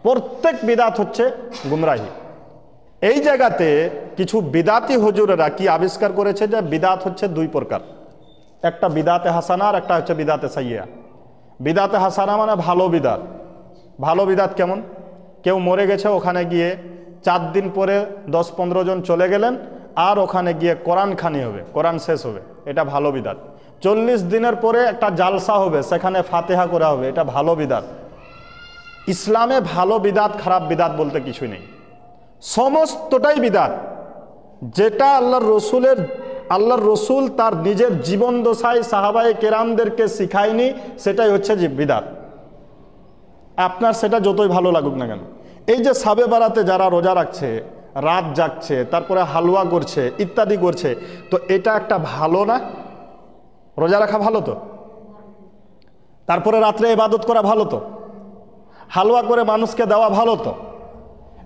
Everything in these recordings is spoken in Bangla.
প্রত্যেক বিদাত হচ্ছে গুমরাহি। এই জায়গাতে কিছু বিদাতি হুজুরেরা কি আবিষ্কার করেছে যে বিদাত হচ্ছে দুই প্রকার, একটা বিদাতে হাসানা আর একটা হচ্ছে বিদাতে সাইয়্যা। বিদাতে হাসানা মানে ভালো বিদাত। ভালো বিদাত কেমন? কেউ মরে গেছে, ওখানে গিয়ে 4 দিন পরে 10-15 জন চলে গেলেন, আর ওখানে গিয়ে কোরআন খানি হবে, কোরআন শেষ হবে, এটা ভালো বিদাত। 40 দিনের পরে একটা জালসা হবে, সেখানে ফাতিহা করা হবে, এটা ভালো বিদাত। ইসলামে ভালো বিদাত খারাপ বিদাত বলতে কিছুই নেই, সমস্তটাই বিদাত। যেটা আল্লাহর রসুল তার নিজের জীবন দশায় সাহাবায়ে কেরামদেরকে শিখায়নি, সেটাই হচ্ছে যে বিদাত। আপনার সেটা যতই ভালো লাগুক না কেন। এই যে সাবে বারাতে যারা রোজা রাখছে, রাত জাগছে, তারপরে হালুয়া করছে, ইত্যাদি করছে, তো এটা একটা ভালো না? রোজা রাখা ভালো তো, তারপরে রাত্রে ইবাদত করা ভালো তো, হালুয়া করে মানুষকে দেওয়া ভালো তো।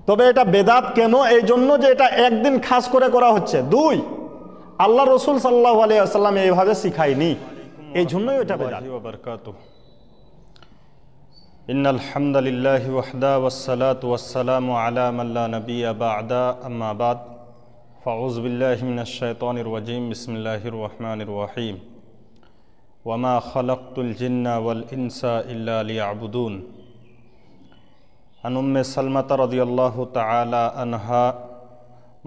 তবে এটা বেদাত কেন? এই জন্য যে এটা একদিন খাস করে করা হচ্ছে। 2, আল্লাহ রসুল সাল্লাল্লাহু আলাইহি ওয়াসাল্লাম এইভাবে শিখায়নি, এই জন্যই এটা বেদাত। ইন্নাল হামদালিল্লাহি ওয়াহদা ওয়াসসালাতু ওয়াসসালামু আলা মান লা নাবিয়্যা বা'দা, আম্মা বাদ, ফাউযু বিল্লাহি মিনাশ শাইতানির রাজীম, বিসমিল্লাহির রহমানির রহিম। ওয়া মা খালাকতুল জিন্না ওয়াল ইনসা ইল্লা লিয়া'বুদুন। আন উম্মে সালমাতা রাদিয়াল্লাহু তাআলা আনহা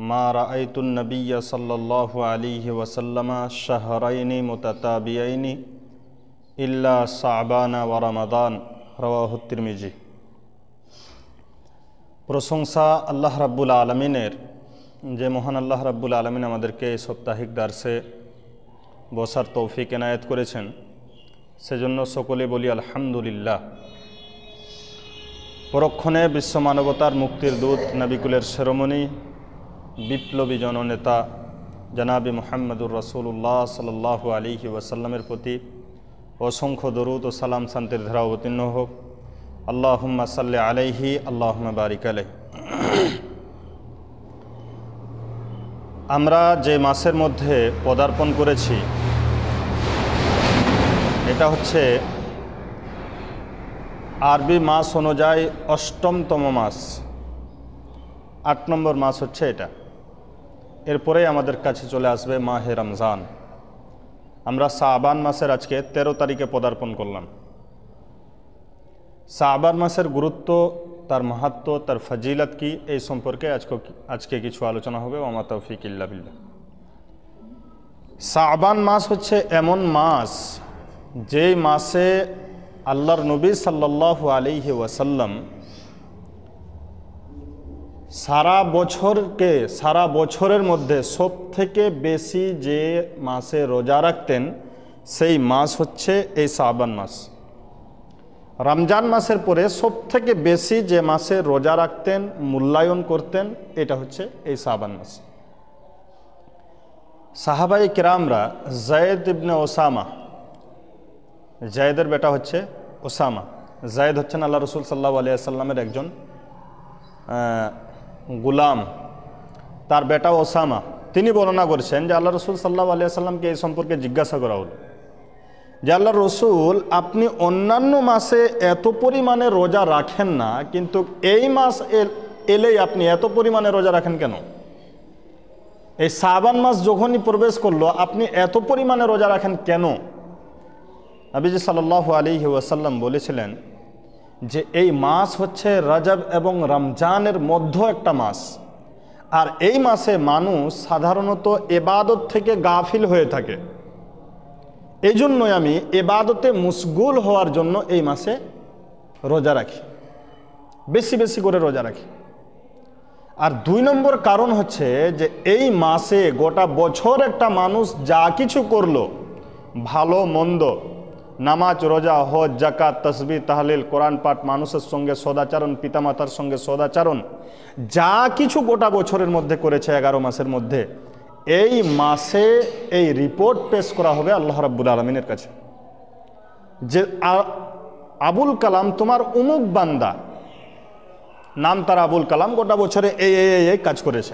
মা রাআইতুন নাবিয়্যা সাল্লাল্লাহু আলাইহি ওয়াসাল্লামা শাহরাইনি মুতাতাবিয়াইনি ইল্লা শাবানা ওয়া রমাদান, রাওয়াহু তিরমিজি। প্রশংসা আল্লাহ রাব্বুল আলামিনের, যে মহান আল্লাহ রাব্বুল আলামিন আমাদেরকে এই সাপ্তাহিক দার্সে বসার তৌফিক এনায়েত করেছেন, সেজন্য সকলে বলি আলহামদুলিল্লাহ। পরক্ষণে বিশ্ব মানবতার মুক্তির দূত, নবিকুলের শিরোমণি, বিপ্লবী জননেতা জনাবে মুহাম্মদুর রাসূলুল্লাহ সাল্লাল্লাহু আলাইহি ওয়াসাল্লামের প্রতি অসংখ্য দরুদ ও সালাম শান্তির ধারা অবতীর্ণ হোক। আল্লাহুম্মা সাল্লি আলাইহি, আল্লাহুম্মা বারিক আলাইহি। আমরা যে মাসের মধ্যে পদার্পণ করেছি, এটা হচ্ছে আরবি মাস অনুযায়ী 8তম মাস, 8 নম্বর মাস হচ্ছে এটা। এরপরেই আমাদের কাছে চলে আসবে মাহে রমজান। আমরা শাবান মাসের আজকে 13 তারিখে পদার্পণ করলাম। শাবান মাসের গুরুত্ব, তার মাহাত্ম্য, তার ফজিলত কি, এই সম্পর্কে আজকে কিছু আলোচনা হবে। ওয়া মা তাওফীক ইল্লা বিল্লাহ। শাবান মাস হচ্ছে এমন মাস, যেই মাসে আল্লাহর নবী সাল্লাল্লাহু আলাইহি ওয়াসাল্লাম সারা বছরের মধ্যে সব থেকে বেশি যে মাসে রোজা রাখতেন, সেই মাস হচ্ছে এই শাবান মাস। রমজান মাসের পরে সব থেকে বেশি যে মাসে রোজা রাখতেন, মূল্যায়ন করতেন, এটা হচ্ছে এই শাবান মাস। সাহাবায়ে কেরামরা যায়েদ ইবনে ওসামা, যায়েদের বেটা হচ্ছে ওসামা, যায়েদ হচ্ছেন আল্লাহ রসুল সাল্লাল্লাহু আলাইহি ওয়াসাল্লামের একজন গুলাম, তার বেটা ওসামা, তিনি বর্ণনা করছেন যে আল্লাহ রসুল সাল্লাল্লাহু আলাইহি ওয়াসাল্লামকে এই সম্পর্কে জিজ্ঞাসা করা হলো যে আল্লাহ রসুল, আপনি অন্যান্য মাসে এত পরিমাণে রোজা রাখেন না, কিন্তু এই মাস এলেই আপনি এত পরিমাণে রোজা রাখেন কেন? এই শাবান মাস যখনই প্রবেশ করলো, আপনি এত পরিমাণে রোজা রাখেন কেন? নবীজি সাল্লাল্লাহু আলাইহি ওয়াসাল্লাম বলেছিলেন যে এই মাস হচ্ছে রজব এবং রমজানের মধ্য একটা মাস, আর এই মাসে মানুষ সাধারণত ইবাদত থেকে গাফিল হয়ে থাকে। এই জন্যই আমি ইবাদতে মশগুল হওয়ার জন্য এই মাসে রোজা রাখি, বেশি বেশি করে রোজা রাখি। আর 2 নম্বর কারণ হচ্ছে যে এই মাসে গোটা বছর একটা মানুষ যা কিছু করলো, ভালো মন্দ, নামাজ, রোজা, হজ, যাকাত, তাসবিহ, তাহলিল, কোরআন পাঠ, মানুষের সঙ্গে সদাচরণ, পিতামাতার সঙ্গে সদাচরণ, যা কিছু গোটা বছরের মধ্যে করেছে 11 মাসের মধ্যে, এই মাসে এই রিপোর্ট পেশ করা হবে আল্লাহ রাব্বুল আলামিনের কাছে যে আবুল কালাম তোমার উমুক বান্দা, নাম তার আবুল কালাম, গোটা বছরে এই কাজ করেছে।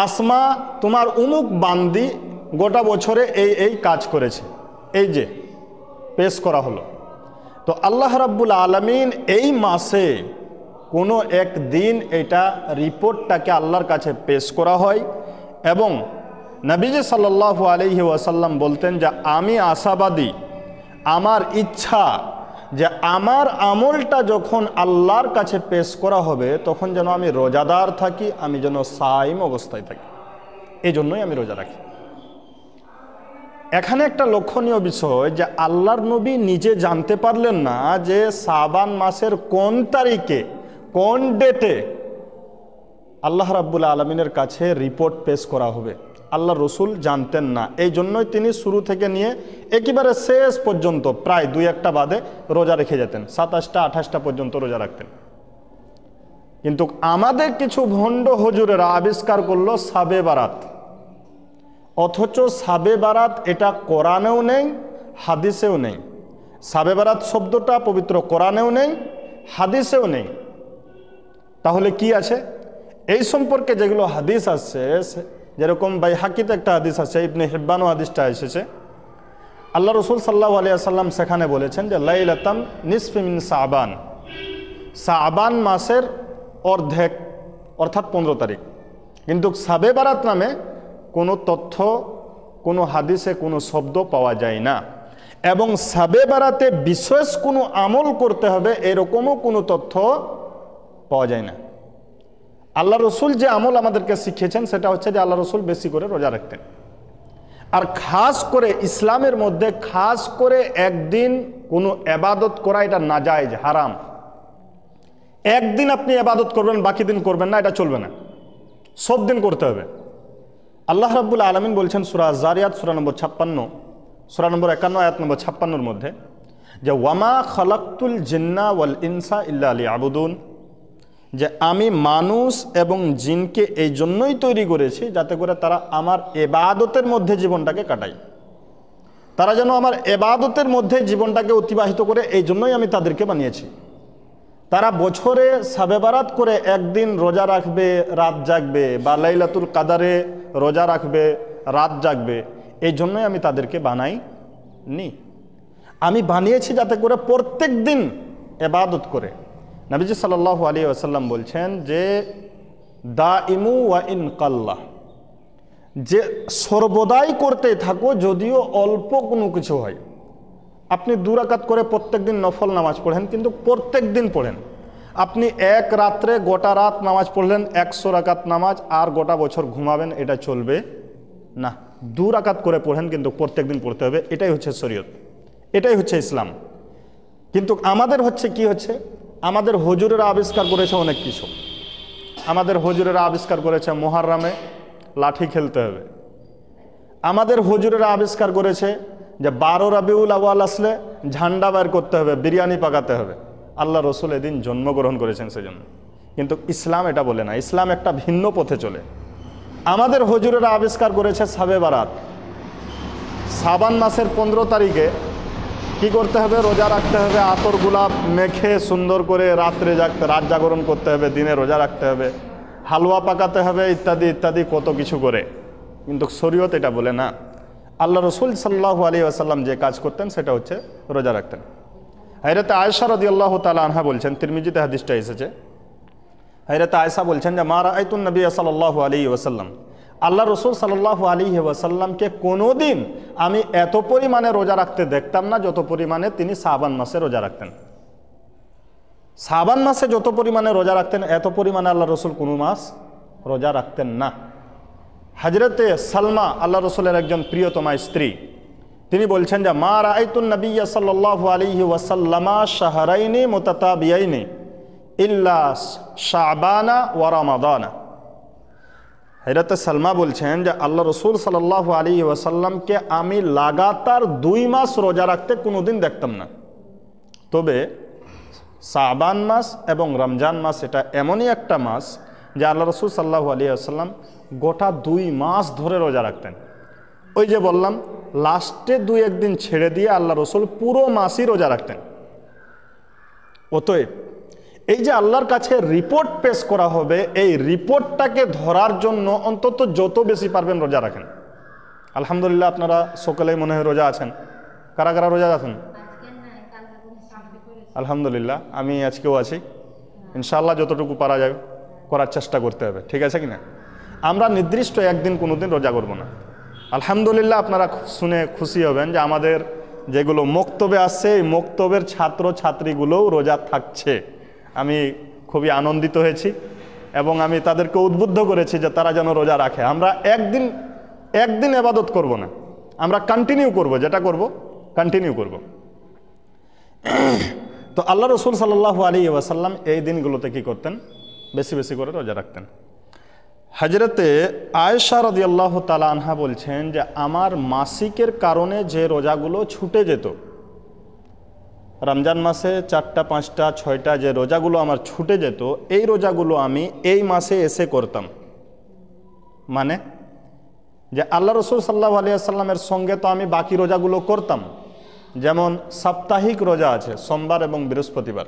আসমা তোমার উমুক বান্দি, গোটা বছরে এই কাজ করেছে। এই যে পেশ করা হলো। তো আল্লাহ রাব্বুল আলামিন এই মাসে কোনো এক দিন এটা রিপোর্টটাকে আল্লাহর কাছে পেশ করা হয় এবং নবীজি সাল্লাল্লাহু আলাইহি ওয়াসাল্লাম বলতেন যে আমি আশাবাদী, আমার ইচ্ছা যে আমার আমলটা যখন আল্লাহর কাছে পেশ করা হবে তখন যেন আমি রোজাদার থাকি, আমি যেন সাইম অবস্থায় থাকি, এই জন্যই আমি রোজা রাখি। এখানে একটা লক্ষণীয় বিষয় যে আল্লাহর নবী নিজে জানতে পারলেন না যে শাবান মাসের কোন তারিখে কোন ডেটে আল্লাহ রাব্বুল আলামিনের কাছে রিপোর্ট পেশ করা হবে। আল্লাহ রসুল জানতেন না, এই জন্যই তিনি শুরু থেকে নিয়ে একেবারে শেষ পর্যন্ত প্রায় 2-1টা বাদে রোজা রেখে যেতেন, 27টা 28টা পর্যন্ত রোজা রাখতেন। কিন্তু আমাদের কিছু ভণ্ড হুজুরেরা আবিষ্কার করলো শাবে বারাত, অথচ শাবে বারাত এটা কোরআনেও নেই, হাদিসেও নেই। শাবে বারাত শব্দটা পবিত্র কোরআনেও নেই, হাদিসেও নেই। তাহলে কি আছে? এই সম্পর্কে যেগুলো হাদিস আছে, যেরকম বাইহাকিতে একটা হাদিস আছে, ইবনে হিব্বানও হাদিসটা এসেছে, আল্লাহ রসুল সাল্লাল্লাহু আলাইহি ওয়াসাল্লাম সেখানে বলেছেন যে লাইলাতাম নিসফি মিন শাবান, শাবান মাসের অর্ধেক অর্থাৎ 15 তারিখ। কিন্তু শাবে বারাত নামে কোনো তথ্য, কোনো হাদিসে কোনো শব্দ পাওয়া যায় না, এবং শাবে বারাতে বিশেষ কোনো আমল করতে হবে এরকমও কোনো তথ্য পাওয়া যায় না। আল্লাহ রসুল যে আমল আমাদেরকে শিখিয়েছেন সেটা হচ্ছে যে আল্লাহ রসুল বেশি করে রোজা রাখতেন। আর খাস করে ইসলামের মধ্যে খাস করে একদিন কোনো এবাদত করা এটা নাজায়েজ, হারাম। একদিন আপনি এবাদত করবেন, বাকি দিন করবেন না, এটা চলবে না, সব দিন করতে হবে। আল্লাহ রাব্বুল আলামিন বলছেন সূরা জারিয়াত সূরা নম্বর 56, সূরা নম্বর 51 আয়াত নম্বর 56-এর মধ্যে যে ওয়ামা খালাকতুল জিন্না ওয়াল ইনসা ইল্লা লিয়াবুদুন, যে আমি মানুষ এবং জিনকে এই জন্যই তৈরি করেছি যাতে করে তারা আমার এবাদতের মধ্যে জীবনটাকে কাটায়, তারা যেন আমার এবাদতের মধ্যে জীবনটাকে অতিবাহিত করে, এই জন্যই আমি তাদেরকে বানিয়েছি। তারা বছরে শাবে বারাত করে একদিন রোজা রাখবে, রাত জাগবে, বা লাইলাতুল কাদারে রোজা রাখবে, রাত জাগবে, এই জন্যই আমি তাদেরকে বানাইনি। আমি বানিয়েছি যাতে করে প্রত্যেক দিন এবাদত করে। নবীজি সাল্লাল্লাহু আলাইহি ওয়াসাল্লাম বলছেন যে দাইমু ওয়া ইন কাল্লা, যে সর্বদাই করতে থাকো যদিও অল্প কোনো কিছু হয়। আপনি 2 রাকাত করে প্রত্যেক দিন নফল নামাজ পড়েন, কিন্তু প্রত্যেক দিন পড়েন। আপনি এক রাত্রে গোটা রাত নামাজ পড়লেন, 100 রাকাত নামাজ, আর গোটা বছর ঘুমাবেন, এটা চলবে না। 2 রাকাত করে পড়েন, কিন্তু প্রত্যেক দিন পড়তে হবে। এটাই হচ্ছে শরীয়ত, এটাই হচ্ছে ইসলাম। কিন্তু আমাদের হচ্ছে কি হচ্ছে, আমাদের হুজুরেরা আবিষ্কার করেছে অনেক কিছু। আমাদের হুজুরেরা আবিষ্কার করেছে মুহররমে লাঠি খেলতে হবে। আমাদের হুজুরেরা আবিষ্কার করেছে যে 12 রবিউল আউয়াল আসলে ঝান্ডা বের করতে হবে, বিরিয়ানি পাকাতে হবে। আল্লাহ রসুল এদিন জন্মগ্রহণ করেছেন সেজন্য। কিন্তু ইসলাম এটা বলে না, ইসলাম একটা ভিন্ন পথে চলে। আমাদের হুজুরেরা আবিষ্কার করেছে শাবে বারাত, শাবান মাসের 15 তারিখে কি করতে হবে, রোজা রাখতে হবে, আতর গোলাপ মেখে সুন্দর করে রাত্রে রাত জাগরণ করতে হবে, দিনে রোজা রাখতে হবে, হালুয়া পাকাতে হবে, ইত্যাদি ইত্যাদি কত কিছু করে। কিন্তু শরীয়ত এটা বলে না। আল্লাহ রসুল সাল্লাল্লাহু আলাইহি ওয়াসাল্লাম যে কাজ করতেন সেটা হচ্ছে রোজা রাখতেন। হযরত আয়েশা রাদিয়াল্লাহু তাআলা আনহা বলছেন, তিরমিজিতে হাদিসটা এসেছে, হযরত আয়েশা বলছেন যে মা রাআইতুন নবী সাল্লাল্লাহু আলাইহি ওয়াসাল্লাম, আল্লাহ রসুল সাল্লাল্লাহু আলাইহি ওয়াসাল্লামকে কোনোদিন আমি এত পরিমাণে রোজা রাখতে দেখতাম না যত পরিমাণে তিনি শাবান মাসে রোজা রাখতেন। শাবান মাসে যত পরিমাণে রোজা রাখতেন এত পরিমাণে আল্লাহ রসুল কোনো মাস রোজা রাখতেন না। হযরতে সালমা, আল্লাহ রসুলের একজন প্রিয়তমা স্ত্রী, তিনি বলছেন যে মা রাআইতুন নবিয়্য সাল্লাল্লাহু আলাইহি ওয়াসাল্লামা শাহরাইনি মুতাতাবিয়াইনি ইল্লা শাবানা ওয়া রমাদানা। হযরতে সালমা বলছেন যে আল্লাহ রসুল সাল্লাল্লাহু আলাইহি ওয়াসাল্লামকে আমি লাগাতার 2 মাস রোজা রাখতে কোনোদিন দেখতাম না। তবে শাবান মাস এবং রমজান মাস এটা এমনই একটা মাস যে আল্লাহ রসুল সাল্লাল্লাহু আলাইহি ওয়াসাল্লাম গোটা 2 মাস ধরে রোজা রাখতেন। ওই যে বললাম, লাস্টে 2-1 দিন ছেড়ে দিয়ে আল্লাহ রসুল পুরো মাসই রোজা রাখতেন। অতএব এই যে আল্লাহর কাছে রিপোর্ট পেশ করা হবে, এই রিপোর্টটাকে ধরার জন্য অন্তত যত বেশি পারবেন রোজা রাখেন। আলহামদুলিল্লাহ আপনারা সকলেই মনে হয় রোজা আছেন। কারা কারা রোজা আছেন? আলহামদুলিল্লাহ আমি আজকেও আছি, ইনশাআল্লাহ যতটুকু পারা যাবে করার চেষ্টা করতে হবে, ঠিক আছে কি না? আমরা নির্দিষ্ট একদিন কোনোদিন রোজা করব না। আলহামদুলিল্লাহ আপনারা শুনে খুশি হবেন যে আমাদের যেগুলো মক্তবে আসছে এই মক্তবের ছাত্র ছাত্রীগুলোও রোজা থাকছে। আমি খুবই আনন্দিত হয়েছি এবং আমি তাদেরকে উদ্বুদ্ধ করেছি যে তারা যেন রোজা রাখে। আমরা একদিন ইবাদত করব না, আমরা কন্টিনিউ করব, যেটা করব কন্টিনিউ করব। তো আল্লাহ রসুল সাল্লাল্লাহু আলাইহি ওয়াসাল্লাম এই দিনগুলোতে কী করতেন? বেশি বেশি করে রোজা রাখতেন। হজরতে আয়েশা রাদিয়াল্লাহু তাআলা আনহা বলছেন যে আমার মাসিকের কারণে যে রোজাগুলো ছুটে যেত, রমজান মাসে 4টা 5টা 6টা যে রোজাগুলো আমার ছুটে যেত, এই রোজাগুলো আমি এই মাসে এসে করতাম। মানে যে আল্লাহ রসুল সাল্লাল্লাহু আলাইহি ওয়াসাল্লামের সঙ্গে তো আমি বাকি রোজাগুলো করতাম। যেমন সাপ্তাহিক রোজা আছে সোমবার এবং বৃহস্পতিবার,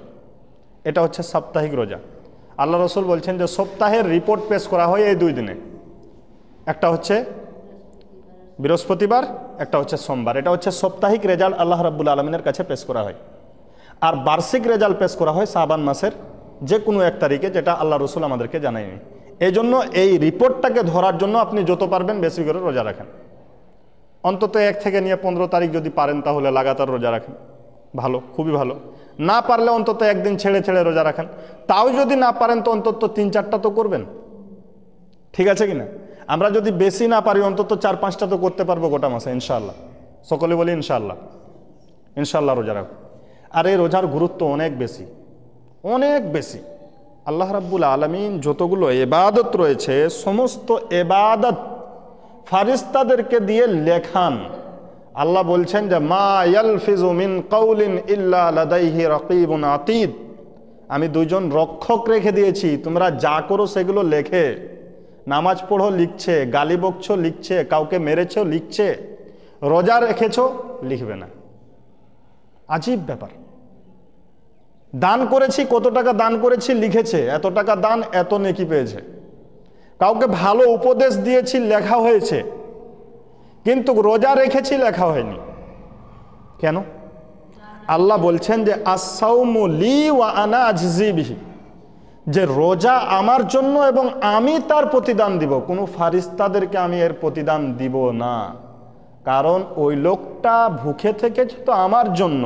এটা হচ্ছে সাপ্তাহিক রোজা। আল্লাহ রসুল বলছেন যে সপ্তাহের রিপোর্ট পেশ করা হয় এই 2 দিনে, একটা হচ্ছে বৃহস্পতিবার, একটা হচ্ছে সোমবার। এটা হচ্ছে সাপ্তাহিক রেজাল্ট আল্লাহ রাব্বুল আলামিনের কাছে পেশ করা হয়। আর বার্ষিক রেজাল্ট পেশ করা হয় শাবান মাসের যে কোনো 1 তারিখে, যেটা আল্লাহ রসুল আমাদেরকে জানায়নি। এই জন্য এই রিপোর্টটাকে ধরার জন্য আপনি যত পারবেন বেশি করে রোজা রাখেন। অন্তত 1 থেকে নিয়ে 15 তারিখ যদি পারেন তাহলে লাগাতার রোজা রাখেন, ভালো, খুবই ভালো। না পারলে অন্তত একদিন ছেড়ে ছেড়ে রোজা রাখেন। তাও যদি না পারেন তো অন্তত 3-4টা তো করবেন, ঠিক আছে কিনা? আমরা যদি বেশি না পারি অন্তত 4-5টা তো করতে পারবো গোটা মাসে ইনশাআল্লাহ। সকলে বলি ইনশাআল্লাহ। ইনশাআল্লাহ রোজা রাখবো। আর এই রোজার গুরুত্ব অনেক বেশি, অনেক বেশি। আল্লাহ রাব্বুল আলামিন যতগুলো ইবাদত রয়েছে সমস্ত ইবাদত ফারিস্তাদেরকে দিয়ে লেখান। আল্লাহ বলছেন যে মা ইয়ালফিজু মিন কাউলিন ইল্লা লাদাইহি রাকিবুন আতীদ, আমি 2 জন রক্ষক রেখে দিয়েছি, তোমরা যা করো সেগুলো লেখে। নামাজ পড়ো লিখছে, গালি বকছো লিখছে, কাউকে মেরেছো লিখছে, রোজা রেখেছো লিখবে না। আজীব ব্যাপার। দান করেছি, কত টাকা দান করেছি লিখেছে, এত টাকা দান এত নেকি পেয়েছে। কাউকে ভালো উপদেশ দিয়েছি লেখা হয়েছে, কিন্তু রোজা রেখেছি লেখা হয়নি। কেন? আল্লাহ বলছেন যে আস-সাওমু লি ওয়া আনা আজজি বিহি, যে রোজা আমার জন্য এবং আমি তার প্রতিদান দিব। কোনো ফারিস্তাদেরকে আমি এর প্রতিদান দিব না, কারণ ওই লোকটা ভুখে থেকেছে তো আমার জন্য,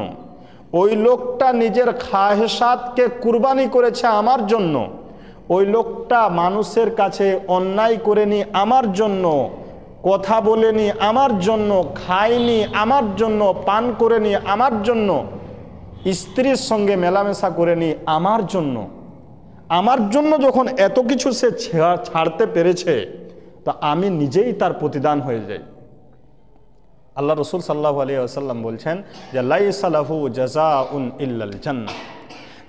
ওই লোকটা নিজের খাহেসাতকে কুরবানি করেছে আমার জন্য, ওই লোকটা মানুষের কাছে অন্যায় করেনি আমার জন্য, কথা বলেনি আমার জন্য, খায়নি আমার জন্য, পান করেনি আমার জন্য, স্ত্রীর সঙ্গে মেলামেশা করেনি আমার জন্য। আমার জন্য যখন এত কিছু সে ছাড়তে পেরেছে, তা আমি নিজেই তার প্রতিদান হয়ে যাই। আল্লাহ রসুল সাল্লাল্লাহু আলাইহি ওয়াসাল্লাম বলছেন যে লাইসা লাহু জাযাউন ইল্লাল জান্নাহ,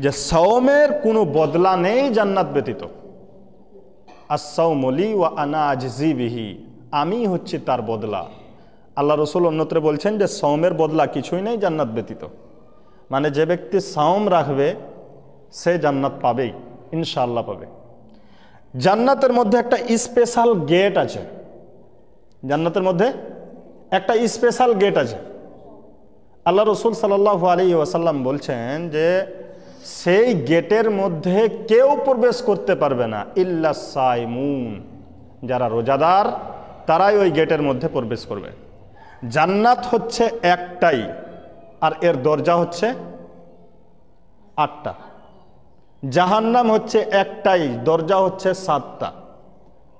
যে সাওমের কোনো বদলা নেই জান্নাত ব্যতীত। আস-সাওমু লি ওয়া আনা আজজি বিহি, আমি হচ্ছি তার বদলা। আল্লাহ রসুল অন্যত্রে বলছেন যে সাওমের বদলা কিছুই নেই জান্নাত ব্যতীত। মানে যে ব্যক্তি সাওম রাখবে সে জান্নাত পাবেই, ইনশাআল্লাহ পাবে। জান্নাতের মধ্যে একটা স্পেশাল গেট আছে, জান্নাতের মধ্যে একটা স্পেশাল গেট আছে। আল্লাহ রসুল সাল্লাল্লাহু আলাইহি ওয়াসাল্লাম বলছেন যে সেই গেটের মধ্যে কেউ প্রবেশ করতে পারবে না ইল্লা সাইমুন, যারা রোজাদার তারাই ওই গেটের মধ্যে প্রবেশ করবে। জান্নাত হচ্ছে একটাই, আর এর দরজা হচ্ছে 8টা। জাহান্নাম হচ্ছে একটাই, দরজা হচ্ছে 7টা।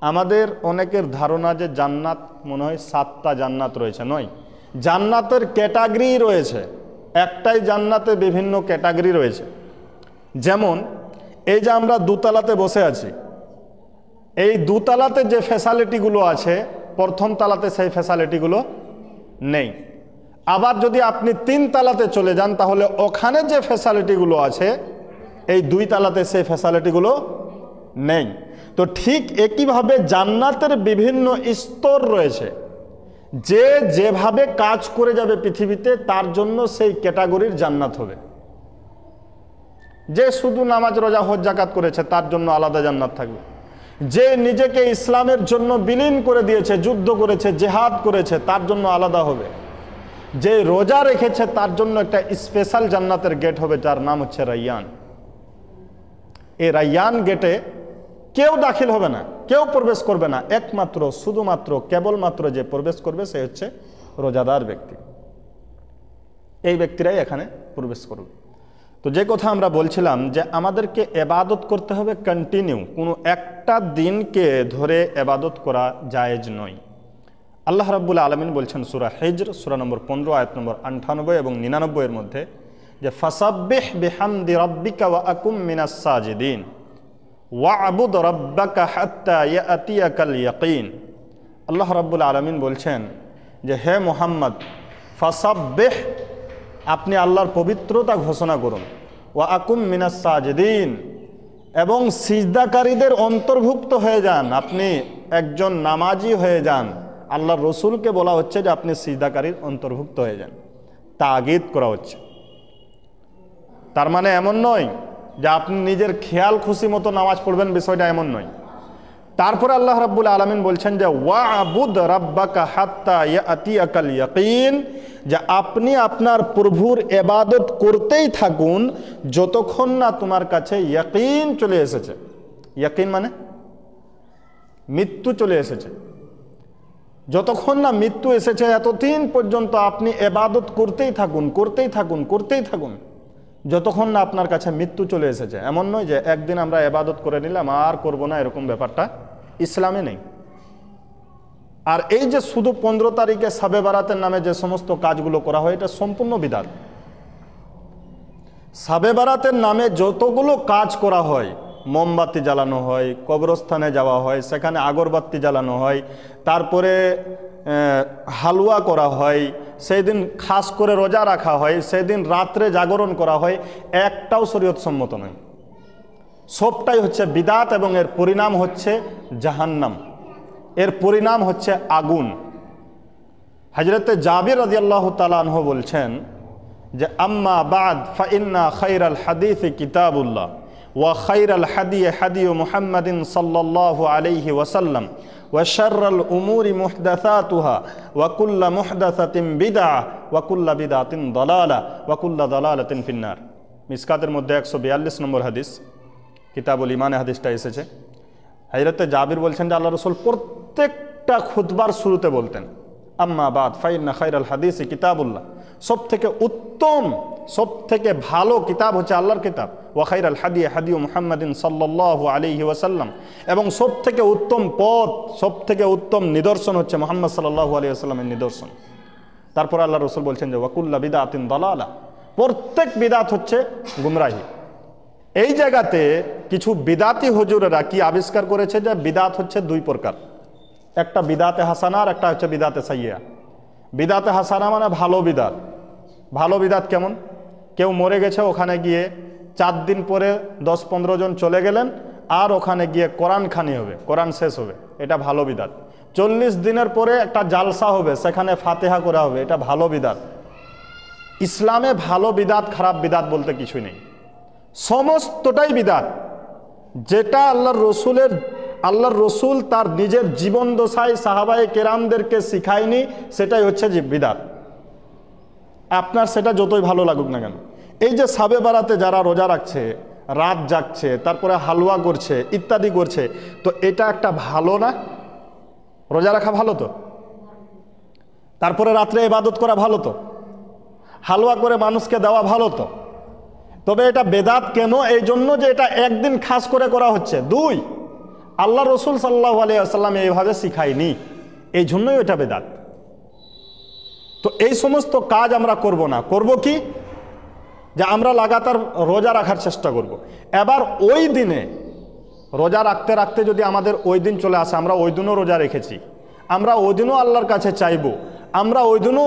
আমাদের অনেকের ধারণা যে জান্নাত মনে হয় 7টা জান্নাত রয়েছে, নয়। জান্নাতের ক্যাটাগরি রয়েছে, একটাই জান্নাতে বিভিন্ন ক্যাটাগরি রয়েছে। যেমন এই যে আমরা 2তলাতে বসে আছি, এই 2তলাতে যে ফ্যাসিলিটিগুলো আছে প্রথম তলাতে সেই ফ্যাসিলিটিগুলো নেই। আবার যদি আপনি 3তলাতে চলে যান তাহলে ওখানে যে ফ্যাসিলিটিগুলো আছে এই 2তলাতে সেই ফ্যাসিলিটিগুলো নেই। তো ঠিক একইভাবে জান্নাতের বিভিন্ন স্তর রয়েছে, যে যেভাবে কাজ করে যাবে পৃথিবীতে তার জন্য সেই ক্যাটাগরির জান্নাত হবে। যে শুধু নামাজ রোজা হজ যাকাত করেছে তার জন্য আলাদা জান্নাত থাকবে। যে নিজেকে ইসলামের জন্য বিলীন করে দিয়েছে, যুদ্ধ করেছে, জেহাদ করেছে, তার জন্য আলাদা হবে। যে রোজা রেখেছে তার জন্য একটা স্পেশাল জান্নাতের গেট হবে, যার নাম হচ্ছে রায়্যান। এই রায়্যান গেটে কেউ দাখিল হবে না, কেউ প্রবেশ করবে না, একমাত্র শুধুমাত্র কেবলমাত্র যে প্রবেশ করবে সে হচ্ছে রোজাদার ব্যক্তি। এই ব্যক্তিরাই এখানে প্রবেশ করবে। তো যে কথা আমরা বলছিলাম যে আমাদেরকে এবাদত করতে হবে কন্টিনিউ, কোনো একটা দিনকে ধরে এবাদত করা জায়েজ নয়। আল্লাহ রাব্বুল আলামিন বলছেন সূরা হিজর সূরা নম্বর 15 আয়াত নম্বর 98 এবং 99 এর মধ্যে যে ফাসাব্বিহ বিহামদি রাব্বিকা ওয়া আকুম মিনাস সাজিদিন ওয়া'বুদ রাব্বাকা হাত্তা ইয়াতিয়াকাল ইয়াকিন। আল্লাহ রাব্বুল আলামিন বলছেন যে হে মুহাম্মদ, ফাসাব্বিহ, আপনি আল্লাহর পবিত্রতা ঘোষণা করুন, ওয়া আকুম মিনাস সাজিদিন, এবং সিজদাকারীদের অন্তর্ভুক্ত হয়ে যান, আপনি একজন নামাজি হয়ে যান। আল্লাহর রসুলকে বলা হচ্ছে যে আপনি সিজদাকারীর অন্তর্ভুক্ত হয়ে যান, তাগিদ করা হচ্ছে। তার মানে এমন নয় যে আপনি নিজের খেয়াল খুশি মতো নামাজ পড়বেন, বিষয়টা এমন নয়। তারপরে আল্লাহ রাব্বুল আলামিন বলছেন যে ওয়া'বুদ রাব্বাকা হাত্তা ইয়াতিয়াকাল ইয়াকিন, যে আপনি আপনার প্রভুর ইবাদত করতেই থাকুন যতক্ষণ না তোমার কাছে ইয়াকিন চলে এসেছে। ইয়াকিন মানে মৃত্যু চলে এসেছে। যতক্ষণ না মৃত্যু এসেছে এতদিন পর্যন্ত আপনি ইবাদত করতেই থাকুন, করতেই থাকুন, করতেই থাকুন, যতক্ষণ না আপনার কাছে মৃত্যু চলে এসেছে। এমন নয় যে একদিন আমরা ইবাদত করে নিলাম আর করব না, এরকম ব্যাপারটা ইসলামে নেই। আর এই যে শুধু 15 তারিখে শবে বারাতের নামে যে সমস্ত কাজগুলো করা হয়, এটা সম্পূর্ণ বিদআত। শবে বারাতের নামে যতগুলো কাজ করা হয়, মোমবাতি জ্বালানো হয়, কবরস্থানে যাওয়া হয়, সেখানে আগরবাতি জ্বালানো হয়, তারপরে হালুয়া করা হয়, সেই দিন খাস করে রোজা রাখা হয়, সেই দিন রাত্রে জাগরণ করা হয়, একটাও শরীয়ত সম্মত নয়। সবটাই হচ্ছে বিদআত এবং এর পরিণাম হচ্ছে জাহান্নাম, এর পরিণাম হচ্ছে আগুন। হযরতে জাবির রাদিয়াল্লাহু তাআলা আনহু বলছেন যে আম্মা বাদ ফাইন্না খায়রাল হাদিসি কিতাবুল্লাহ ওয়া খায়রাল হাদি হাদি মুহাম্মাদিন সাল্লাল্লাহু আলাইহি ওয়াসাল্লাম ওয়া শাররাল উমুরি মুহদাসাতুহা ওয়া কুল্লু মুহদাসাতিন বিদআহ ওয়া কুল্লু বিদআতিন দালালা ওয়া কুল্লু দালালাতিন ফিন্নার। মিসকাতের মধ্যে 142 নম্বর হাদিস, কিতাবুল ঈমানে হাদিসটা এসেছে। হযরতে জাবির বলছেন যে আল্লাহ রাসূল প্রত্যেকটা খুতবার শুরুতে বলতেন আম্মা বাদ ফাইন্না খায়রাল হাদিসি কিতাবুল্লাহ, সব থেকে উত্তম, সব থেকে ভালো কিতাব হচ্ছে আল্লাহর কিতাব, ওয়া খায়রাল হাদি হাদি মুহাম্মাদিন সাল্লাল্লাহু আলাইহি ওয়াসাল্লাম, এবং সব থেকে উত্তম পথ, সব থেকে উত্তম নিদর্শন হচ্ছে মুহাম্মদ সাল্লাল্লাহু আলাইহি ওয়াসাল্লামের নিদর্শন। তারপর আল্লাহ রাসূল বলছেন যে ওয়া কুল্লু বিদআতিন দালালা, প্রত্যেক বিদআত হচ্ছে গুমরাহি। এই জায়গাতে কিছু বিদাতি হুজুরেরা কি আবিষ্কার করেছে যে বিদাত হচ্ছে দুই প্রকার, একটা বিদাতে হাসানা আর একটা হচ্ছে বিদাতে সাইয়্যা। বিদাতে হাসানা মানে ভালো বিদাত। ভালো বিদাত কেমন? কেউ মরে গেছে, ওখানে গিয়ে 4 দিন পরে 10-15 জন চলে গেলেন, আর ওখানে গিয়ে কোরআন খানি হবে, কোরআন শেষ হবে, এটা ভালো বিদাত। 40 দিনের পরে একটা জালসা হবে, সেখানে ফাতিহা করা হবে, এটা ভালো বিদাত। ইসলামে ভালো বিদাত খারাপ বিদাত বলতে কিছুই নেই, সমস্তটাই বিদাত। যেটা আল্লাহর রসুল তার নিজের জীবন দশায় সাহাবায়ে কেরামদেরকে শিখায়নি, সেটাই হচ্ছে যে বিদাত। আপনার সেটা যতই ভালো লাগুক না কেন। এই যে শবে বারাতে যারা রোজা রাখছে, রাত জাগছে, তারপরে হালুয়া করছে, ইত্যাদি করছে, তো এটা একটা ভালো না? রোজা রাখা ভালো তো, তারপরে রাত্রে ইবাদত করা ভালো তো, হালুয়া করে মানুষকে দেওয়া ভালো তো। তবে এটা বেদাত কেন? এই জন্য যে এটা একদিন খাস করে করা হচ্ছে। 2, আল্লাহ রসুল সাল্লাল্লাহু আলাইহি ওয়াসাল্লাম এইভাবে শিখায়নি, এই জন্যই এটা বেদাত। তো এই সমস্ত কাজ আমরা করব না। করব কি? যে আমরা লাগাতার রোজা রাখার চেষ্টা করব। এবার ওই দিনে রোজা রাখতে রাখতে যদি আমাদের ওই দিন চলে আসে, আমরা ওই দিনও রোজা রেখেছি, আমরা ওই দিনও আল্লাহর কাছে চাইব, আমরা ওই দিনও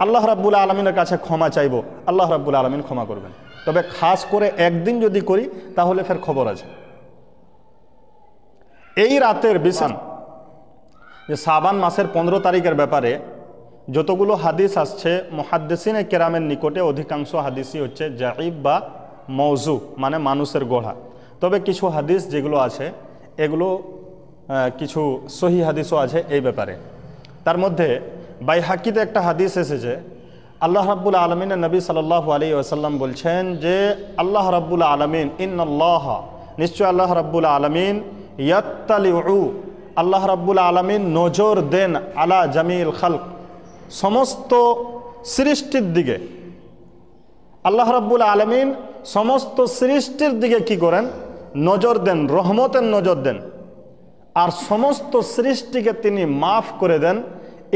আল্লাহ রাব্বুল আলামিনের কাছে ক্ষমা চাইব, আল্লাহ রাব্বুল আলামিন ক্ষমা করবেন। তবে খাস করে একদিন যদি করি তাহলে ফের খবর আছে। এই রাতের বিধান যে শাবান মাসের 15 তারিখের ব্যাপারে যতগুলো হাদিস আসছে, মুহাদ্দিসিনে কেরামের নিকটে অধিকাংশ হাদিসই হচ্ছে জাইব বা মওজু, মানে মানুষের গড়া। তবে কিছু হাদিস যেগুলো আছে এগুলো কিছু সহি হাদিসও আছে এই ব্যাপারে। তার মধ্যে বাইহাকিতে একটা হাদিস এসেছে, আল্লাহ রাব্বুল আলামিনের নবী সাল্লাল্লাহু আলাইহি ওয়াসাল্লাম বলছেন যে আল্লাহ রাব্বুল আলামিন ইন্নাল্লাহ, নিশ্চয় আল্লাহ রাব্বুল আলামিন, ইয়াত্তালিউ, আল্লাহ রাব্বুল আলামিন নজর দেন আলা জামিল খালক, সমস্ত সৃষ্টির দিকে। আল্লাহ রাব্বুল আলামিন সমস্ত সৃষ্টির দিকে কি করেন? নজর দেন, রহমতের নজর দেন। আর সমস্ত সৃষ্টিকে তিনি মাফ করে দেন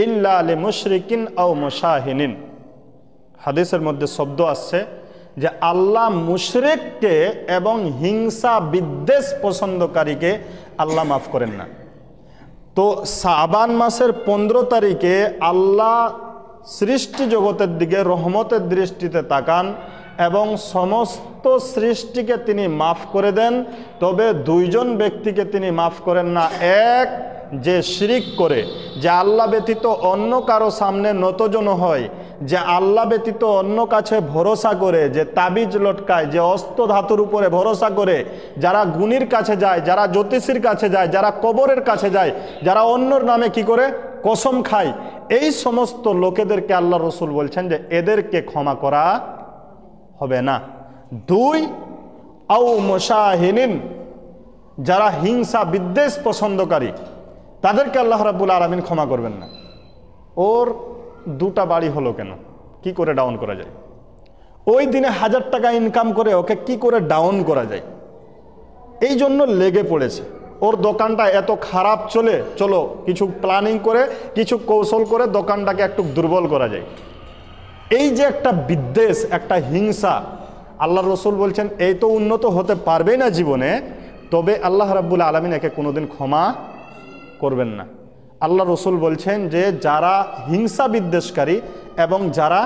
ইল্লা লিমুশরিকিন আও মুশাহিনিন। হাদিসের মধ্যে শব্দ আসছে যে আল্লাহ মুশরিককে এবং হিংসা বিদ্বেষ পছন্দকারীকে আল্লাহ মাফ করেন না। তো শাবান মাসের 15 তারিখে আল্লাহ সৃষ্টি জগতের দিকে রহমতের দৃষ্টিতে তাকান এবং সমস্ত সৃষ্টিকে তিনি মাফ করে দেন। তবে দুইজন ব্যক্তিকে তিনি মাফ করেন না। এক, যে শিরিক করে, যে আল্লাহ ব্যতীত অন্য কারো সামনে নতজন হয়, যে আল্লাহ ব্যতীত অন্য কাছে ভরসা করে, যে তাবিজ লটকায়, যে অস্ত্র ধাতুর উপরে ভরসা করে, যারা গুণীর কাছে যায়, যারা জ্যোতিষীর কাছে যায়, যারা কবরের কাছে যায়, যারা অন্যর নামে কি করে কসম খায়, এই সমস্ত লোকেদেরকে আল্লাহ রসুল বলছেন যে এদেরকে ক্ষমা করা হবে না। দুই, আও মুশাহিনিন, যারা হিংসা বিদ্বেষ পছন্দকারী, তাদেরকে আল্লাহ রাব্বুল আলামিন ক্ষমা করবেন না। ওর দুটা বাড়ি হলো কেন, কি করে ডাউন করা যায়? ওই দিনে 1000 টাকা ইনকাম করে ওকে কি করে ডাউন করা যায়, এই জন্য লেগে পড়েছে। ওর দোকানটা এত খারাপ চলে, চলো কিছু প্ল্যানিং করে, কিছু কৌশল করে দোকানটাকে একটু দুর্বল করা যায়। এই যে একটা বিদ্বেষ, একটা হিংসা, আল্লাহ রসুল বলছেন এই তো উন্নত হতে পারবে না জীবনে, তবে আল্লাহ রাব্বুল আলামিন একে কোনোদিন ক্ষমা করবেন না। আল্লাহ রসুল বলছেন যে যারা হিংসা বিদ্বেষকারী এবং যারা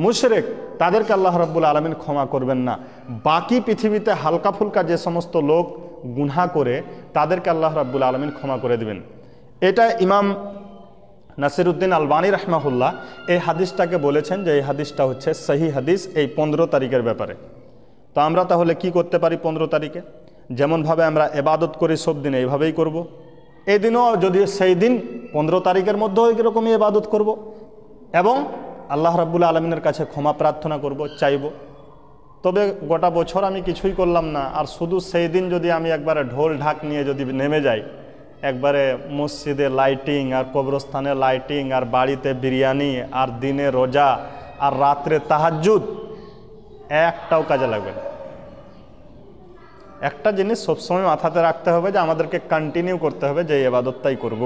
মুশরিক, তাদেরকে আল্লাহ রাব্বুল আলামিন ক্ষমা করবেন না। বাকি পৃথিবীতে হালকা ফুলকা যে সমস্ত লোক গুনাহ করে, তাদেরকে আল্লাহ রাব্বুল আলামিন ক্ষমা করে দিবেন। এটা ইমাম নাসিরউদ্দিন আলবানী রাহমাহুল্লাহ এই হাদিসটাকে বলেছেন যে এই হাদিসটা হচ্ছে সহি হাদিস এই 15 তারিখের ব্যাপারে। তো আমরা তাহলে কি করতে পারি 15 তারিখে? যেমনভাবে আমরা ইবাদত করি সব দিন, এইভাবেই করব। এই দিনও যদি সেই দিন 15 তারিখের মধ্যেও এরকমই ইবাদত করব এবং আল্লাহ রাব্বুল আলামিনের কাছে ক্ষমা প্রার্থনা করব, চাইব। তবে গোটা বছর আমি কিছুই করলাম না, আর শুধু সেই দিন যদি আমি একবারে ঢোল ঢাক নিয়ে যদি নেমে যাই, একবারে মসজিদে লাইটিং আর কবরস্থানে লাইটিং আর বাড়িতে বিরিয়ানি আর দিনে রোজা আর রাত্রে তাহাজ্জুদ, একটাও কাজে লাগবে না। একটা জিনিস সবসময় মাথাতে রাখতে হবে যে আমাদেরকে কন্টিনিউ করতে হবে যে ইবাদতটাই করব।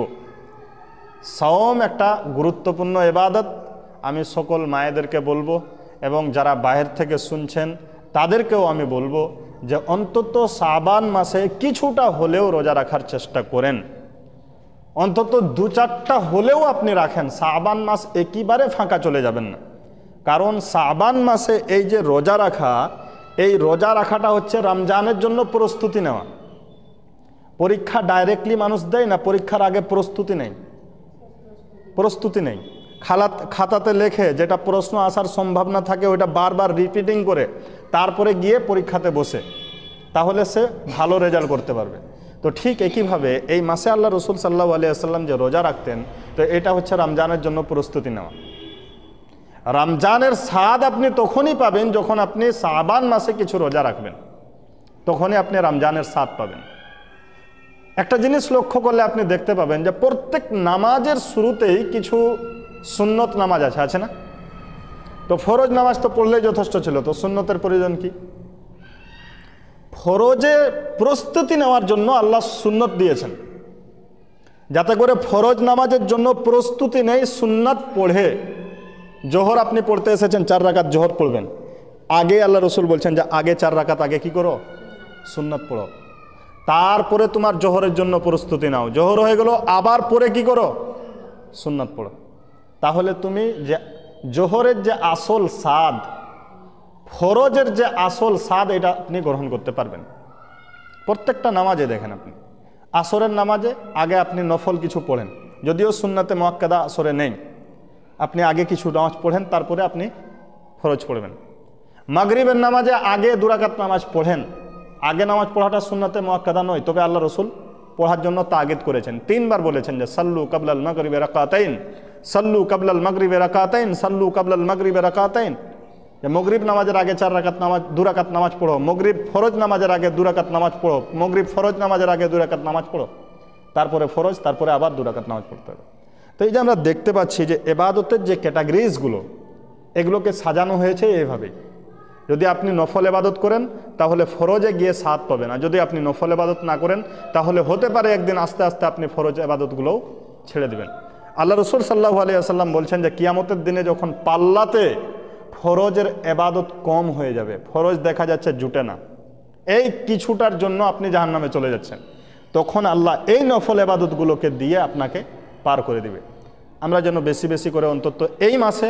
সাওম একটা গুরুত্বপূর্ণ ইবাদত। আমি সকল মায়েদেরকে বলবো এবং যারা বাইরে থেকে শুনছেন তাদেরকেও আমি বলবো যে অন্তত শাবান মাসে কিছুটা হলেও রোজা রাখার চেষ্টা করেন, অন্তত 2-4টা হলেও আপনি রাখেন। শাবান মাস একেবারে ফাঁকা চলে যাবেন না, কারণ শাবান মাসে এই যে রোজা রাখা, এই রোজা রাখাটা হচ্ছে রমজানের জন্য প্রস্তুতি নেওয়া। পরীক্ষা ডাইরেক্টলি মানুষ দেয় না, পরীক্ষার আগে প্রস্তুতি নেই। খাতাতে লেখে যেটা প্রশ্ন আসার সম্ভাবনা থাকে ওইটা বারবার রিপিটিং করে তারপরে গিয়ে পরীক্ষাতে বসে, তাহলে সে ভালো রেজাল্ট করতে পারবে। তো ঠিক একইভাবে এই মাসে আল্লাহ রসুল সাল্লাল্লাহু আলাইহি ওয়াসাল্লাম যে রোজা রাখতেন, তো এটা হচ্ছে রমজানের জন্য প্রস্তুতি নেওয়া। রমজানের স্বাদ আপনি তখনই পাবেন যখন আপনি শাবান মাসে কিছু রোজা রাখবেন, তখনই আপনি রমজানের স্বাদ পাবেন। একটা জিনিস লক্ষ্য করলে আপনি দেখতে পাবেন যে প্রত্যেক নামাজের শুরুতেই কিছু সুন্নত নামাজ আছে না? তো ফরজ নামাজ তো পড়লেই যথেষ্ট ছিল, তো সুন্নতের প্রয়োজন কি? ফরজে প্রস্তুতি নেওয়ার জন্য আল্লাহ সুন্নত দিয়েছেন, যাতে করে ফরজ নামাজের জন্য প্রস্তুতি নেই, সুন্নত পড়ে। জোহর আপনি পড়তে এসেছেন, 4 রাকাত জোহর পড়বেন, আগে আল্লাহ রসুল বলছেন যে আগে 4 রাকাত আগে কি করো? সুন্নত পড়ো। তারপরে তোমার জোহরের জন্য প্রস্তুতি নাও। জোহর হয়ে গেল, আবার পরে কি করো? সুন্নত পড়ো। তাহলে তুমি যে জোহরের যে আসল স্বাদ, ফরজের যে আসল স্বাদ, এটা আপনি গ্রহণ করতে পারবেন। প্রত্যেকটা নামাজে দেখেন, আপনি আসরের নামাজে আগে আপনি নফল কিছু পড়েন, যদিও সুন্নাতে মুআক্কাদা আসরে নেই, আপনি আগে কিছু নামাজ পড়েন, তারপরে আপনি ফরজ পড়বেন। মাগরিবের নামাজে আগে 2 রাকাত নামাজ পড়েন। আগে নামাজ পড়াটা সুন্নাতে মুআক্কাদা নয়, তবে আল্লাহ রসুল পড়ার জন্য তাগিদ করেছেন। 3 বার বলেছেন যে সাল্লু কাবলাল মাগরিবি রাকাতাইন, সাল্লু কাবলাল মাগরিবে রাকাতাইন, সাল্লু কাবলাল মাগরিবে রাকাতাইন, যে মগরিব নামাজের আগে 4 রাকাত নামাজ, 2 রাকাত নামাজ পড়ো, মগরিব ফরজ নামাজের আগে 2 রাকাত নামাজ পড়ো, মগরিব ফরজ নামাজের আগে 2 রাকাত নামাজ পড়ো, তারপরে ফরজ, তারপরে আবার 2 রাকাত নামাজ পড়তে হবে। তো এই যে আমরা দেখতে পাচ্ছি যে এবাদতের যে ক্যাটাগরিজগুলো, এগুলোকে সাজানো হয়েছে এইভাবেই। যদি আপনি নফল এবাদত করেন তাহলে ফরজে গিয়ে সাথ পাবেন, আর যদি আপনি নফল এবাদত না করেন তাহলে হতে পারে একদিন আস্তে আস্তে আপনি ফরজ এবাদতগুলোও ছেড়ে দেবেন। আল্লাহ রসুল সাল্লাল্লাহু আলাইহি ওয়াসাল্লাম বলছেন যে কিয়ামতের দিনে যখন পাল্লাতে ফরজের এবাদত কম হয়ে যাবে, ফরজ দেখা যাচ্ছে জুটে না, এই কিছুটার জন্য আপনি জাহান্নামে চলে যাচ্ছেন, তখন আল্লাহ এই নফল এবাদতগুলোকে দিয়ে আপনাকে পার করে দিবে। আমরা যেন বেশি বেশি করে অন্তত এই মাসে,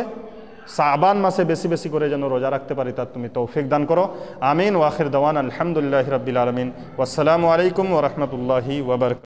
শাবান মাসে বেশি বেশি করে যেন রোজা রাখতে পারি, তার তুমি তৌফিক দান করো। আমিন। ওয়া আখির দাওয়ানা আলহামদুলিল্লাহি রাব্বিল আলামিন। ওয়াসসালামু আলাইকুম ওয়া রাহমাতুল্লাহি ওয়া বারাকাতুহু।